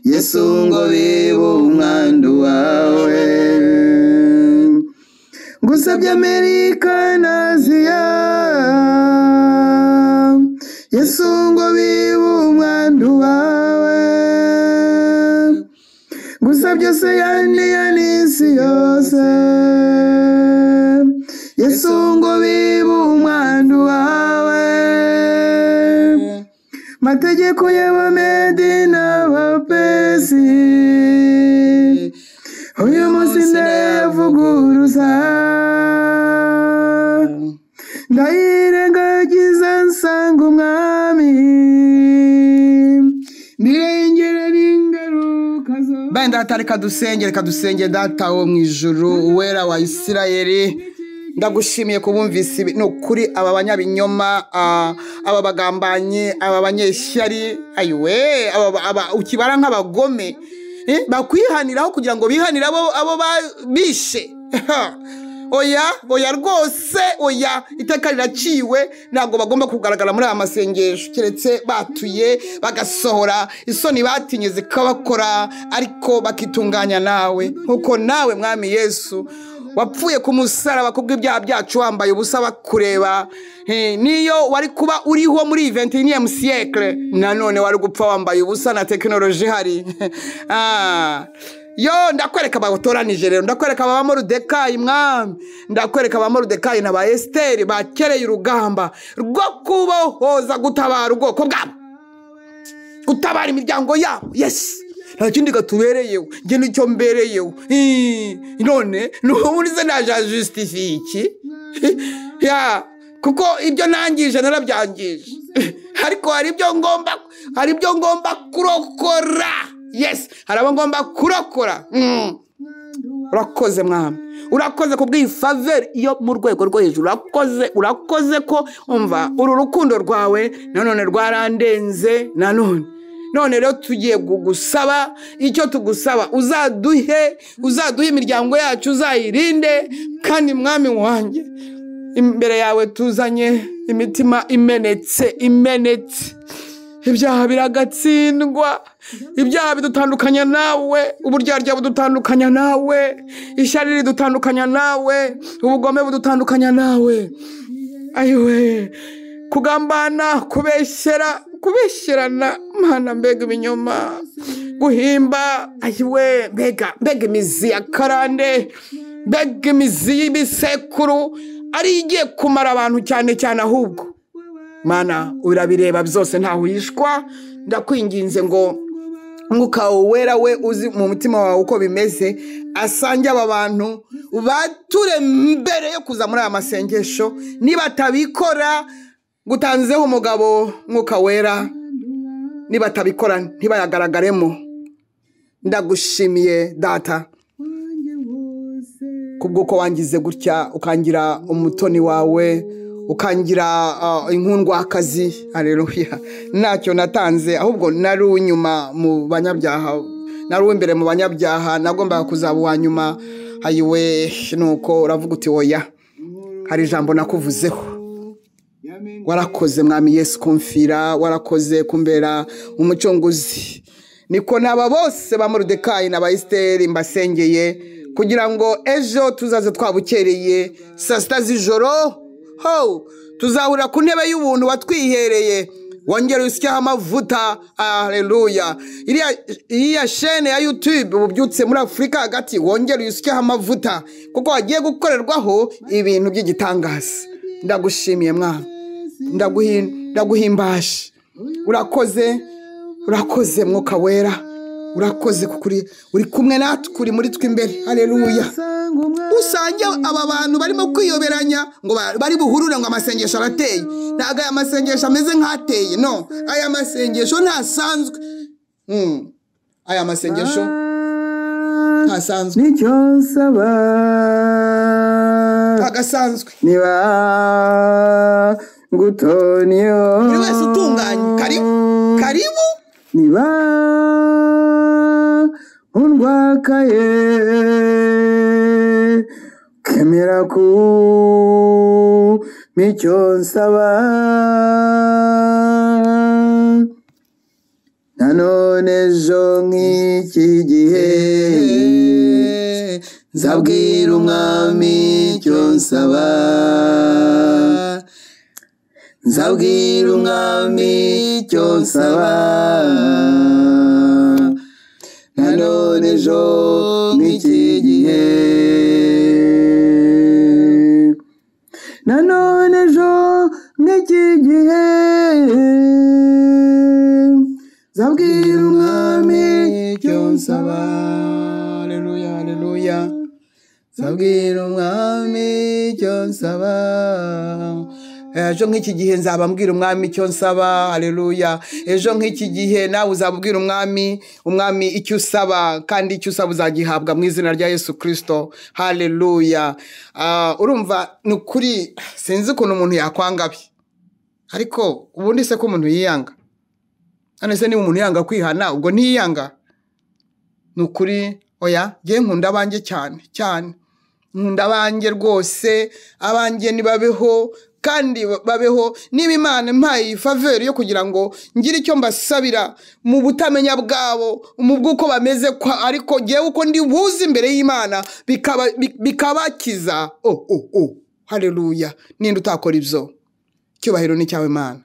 Yesu ngo bibe umwandu wawe. Gusabye Amerika na Aziya, Yesu ngo bibe umwandu wawe. Gusabye Oseyani n'isi yose, Yesu ngo bibe umwandu wawe. Mategeko y'Abamedi n'Abapesi, uyu munsi ndayavuguruza, ndayirengagiza nsanga umwami, nirengera n'ingaruka zo.
Benda reka dusenge Data wo mu ijuru, uwera wa Isirayeli, ndagushimiye kubumvise no kuri aba banyabinyoma, aba bagambanyi, aba banyeshyari, ayiwe ukibara nk'abagome, bakwihaniraho kugira ngo bihanire abo bishe. Oya rwose, oya, iteka riraciwe, ntabwo bagomba kugaragara muri aya masengesho keretse batuye bagasohora isoni batinye zikabakora, ariko bakitunganya nawe nkuko nawe Mwami Yesu wapfuye ku musaraba kubw'ibyaha byacu, wambaye ubusa bakureba. Niyo wari kuba uriho muri 21e siècle, nanone wari gupfa wambaye ubusa na tekinoloji hari. Yo ndakwereka abatoranije rero, ndakwereka aba Moridekayi Mwami, ndakwereka aba Moridekayi na ba Esiteri bakereye urugamba rwo kubohoza, gutabara ubwoko bwabo, gutabara imiryango yabo. Yes, nta kindi gatubereyeho, njye nicyo mbereyeho. None n'ubundi se naje justify iki? Kuko ibyo nangije narabyangije, ariko hari ibyo ngomba kurokora. Yes, hari abo ngomba kurokora. Urakoze Mwami, urakoze kubw'iyi favor iyo mu rwego rwo hejuru. Urakoze ko umva uru rukundo rwawe nanone rwarandenze. None rero tugiye kugusaba icyo tugusaba, uzaduhe imiryango yacu, uzayirinde. Kandi Mwami wanjye, imbere yawe tuzanye imitima imenetse. Ibyaha biragatsindwa, ibyaha bidutandukanya nawe, uburyarya budutandukanya nawe, ishyari ridutandukanya nawe, ubugome budutandukanya nawe. Ayiwe, kugambana, kubeshyerana, Mana, mbega ibinyoma, guhimba, ayiwe, mbega imizi ya karande, mbega imizi y'ibisekuru ari igiye kumara abantu cyane. Ahubwo Mana urabireba byose, ntaho uhishwa. Ndakwinginze ngo Mwuka wera we uzi mu mutima wawe uko bimeze, asange aba bantu bature mbere yo kuza muri aya masengesho. Niba atabikora gutanzeho umugabo, Mwuka wera, niba atabikora ntibayagaragaremo. Ndagushimiye Data kubw'uko wangize gutya, ukangira umutoni wawe, ukangira inkundwakazi. Haleluya. Ntacyo natanze, ahubwo nari unyuma mu banyabyaha, nari uw'imbere mu banyabyaha, nagombaga kuzaba uwa nyuma. Hayiwe, nuko uravuga uti oya, hari ijambo nakuvuzeho. Warakoze mwami Yesu kumfira, warakoze kumbera umucunguzi. Niko n'aba bose ba Moridekayi na ba Esiteri mbasengeye, kugira ngo ejo tuzaze twabukereye saa sita z'ijoro, tuzahurira ku ntebe y'ubuntu watwihereye. Wongere usikeho amavuta. Haleluya. Iriya shene ya YouTube ububyutse muri Afurika hagati, wongere usikeho amavuta, kuko hagiye gukorerwaho ibintu by'igitangaza. Ndagushimiye mwana, ndaguhimbaje. Urakoze mwuka wera, urakoze kukuri uri kumwe natwe, uri muri twe imbere. Haleluya. Usange aba bantu barimo kwiyoberanya ngo bari buhurure ngo amasengesho arateye. Ntago aya masengesho ameze nk'ateye, no, aya masengesho ntasanzwe. Aya masengesho ntasanzwe,
nicyo nsaba
agasanzwe.
Niba ngutoniyo
buri wese utunganye, karibu
niba undwakaye kemera ku micyo nsaba. Nanone ejo nk'iki gihe nzabwira umwami icyo nsaba, nzabwira umwami icyo nsaba. Nanone ejo nk'iki gihe, nanone ejo nk'iki gihe nzabwira umwami icyo nsaba.
Haleluya, haleluya. Nzabwira umwami icyo nsaba. Ejo nk'iki gihe nzaba mbwira umwami icyo nsaba. Haleluya. Ejo nk'iki gihe nawe uzabwira umwami icyo usaba, kandi icyo usaba uzagihabwa mu izina rya Yesu Kristo. Haleluya. Urumva nukuri sinzi ukuntu umuntu yakwangabi, ariko ubundi se ko umuntu yiyanga? Anese niba umuntu yanga kwihana, ubwo ntiyanga? Nukuri oya, ngiye nkunda abanjye cyane, nkunda abanjye rwose. Abanjye nibabeho, kandi babeho. Niba Imana impaye faveur yo kugira ngo ngire icyo mbasabira mu butamenya bwabo, mu bwuko bameze, ariko ngewe uko ndi buzi imbere y'Imana bikabakiza. Haleluya. Ninde utakora ibyo? Cyubahiro ni cyawe Mana.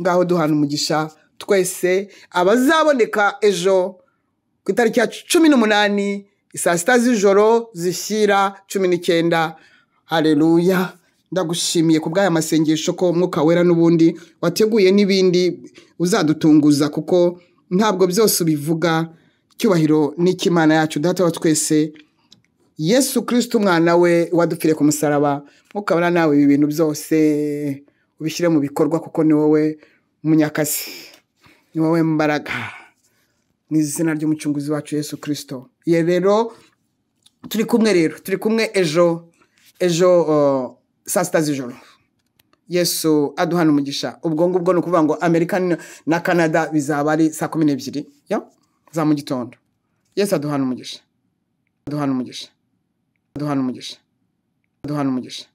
Ngaho duhana umugisha twese abazaboneka ejo ku itariki ya 18 saa sita z'ijoro zishyira 19. Haleluya. Ndagushimiye ku bw'aya masengesho, ko mwuka wera n'ubundi wateguye n'ibindi uzadutunguza, kuko ntabwo byose ubivuga. Cyubahiro n'ikimana yacu Data wa twese, Yesu Kristo umwana we wadupfire ku musaraba. Mwuka wera nawe ibi bintu byose ubishyire mu bikorwa, kuko ni wowe munyakazi, ni wowe mbaraga, mu izina ry'umucunguzi wacu Yesu Kristo. Ye rero turi kumwe ejo saa sita z'ijoro. Yesu aduhana umugisha. Ubwo ngubwo ni ukuvuga ngo Amerika na Canada bizaba ari saa 12 za mu gitondo. Yesu aduhana umugisha, aduhana umugisha, aduhana umugisha, aduhana umugisha,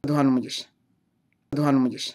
aduhana umugisha, aduhana umugisha.